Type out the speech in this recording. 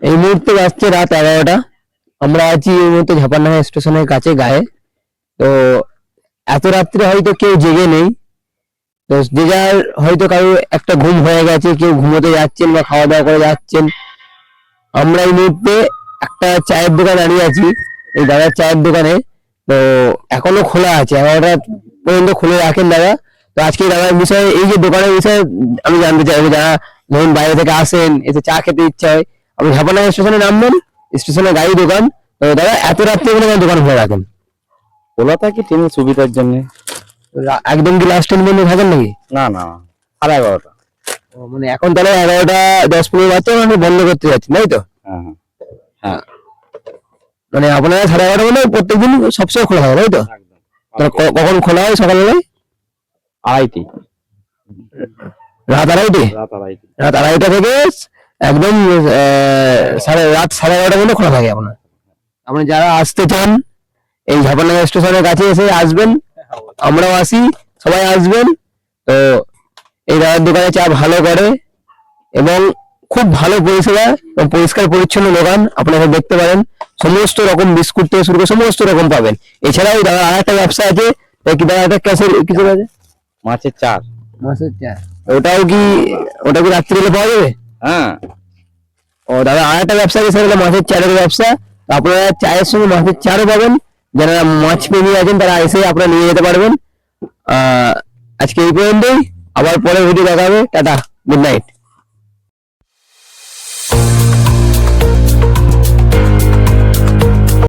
এই মুহূর্তে বাজছে রাত 11টা। আমরা আছি এই মুহূর্তে ঝাপারডাঙ্গা স্টেশনের কাছে গায়ে। তো এত রাত্রে হয়তো কেউ জেগে নেই, তো যে যার হয়তো কারো একটা ঘুম হয়ে গেছে, কেউ ঘুমোতে যাচ্ছেন বা খাওয়া দাওয়া করে যাচ্ছেন। আমরা এই মুহূর্তে একটা চায়ের দোকান দাঁড়িয়ে আছি, এই দাদার চায়ের দোকানে। তো এখনো খোলা আছে, 11টা পর্যন্ত খুলে রাখেন দাদা। তো আজকে দাদার বিষয়ে, এই যে দোকানের বিষয়ে আমি জানতে চাইবো, যারা ধরুন বাইরে থেকে আসেন, এতে চা খেতে ইচ্ছা হয়, আপনি ঝাপারডাঙ্গা স্টেশনে নামবেন, স্টেশনে গাড়ি দোকান। তো দাদা এত রাত্রে কোনো দোকান খুলে রাখেন? খোলা থাকে ট্রেনের সুবিধার জন্য। একদম কি লাস্ট ট্রেন বন্ধ থাকেন নাকি? না না, 11:30। মানে এখন তাহলে 11টা 10-15 বাজছে, মানে বন্ধ করতে যাচ্ছেন তাই তো? হ্যাঁ হ্যাঁ, মানে আপনারা 11:30 মানে প্রত্যেকদিন সবসময় খোলা থাকে তাই তো? একদম। তাহলে কখন খোলা হয় সকালবেলায়? 2:30। রাত 2:30? রাত 2:30। রাত 2:30 থেকে একদম রাত 11:30 পর্যন্ত খোলা থাকে আপনার। আপনি যারা আসতে চান এই ঝাপারডাঙ্গা স্টেশনের কাছে এসে আসবেন, আমরাও আসি, সবাই আসবেন। তো এই দাদার দোকানে চা ভালো করে এবং খুব ভালো পরিষেবা এবং পরিষ্কার পরিচ্ছন্ন দোকান। আপনারা দেখতে পারেন, সমস্ত রকম বিস্কুট থেকে শুরু করে সমস্ত রকম পাবেন। এছাড়াও দাদা আর একটা ব্যবসা আছে, কি দাদা একটা ক্যাশের কিছু আছে? মাছের চার। মাছের চা, ওটা কি রাত্রিবেলা পাওয়া যাবে? হ্যাঁ। ও দাদা আর একটা ব্যবসা আছে, সেটা হলো মাছের চারের ব্যবসা। তো আপনারা চায়ের সঙ্গে মাছের চারও পাবেন। যারা মাছ প্রেমী আছেন তারা এসে আপনারা নিয়ে যেতে পারবেন। আজকে এই পর্যন্তই, আবার পরে ভিডিও দেখা হবে। Tata, good night.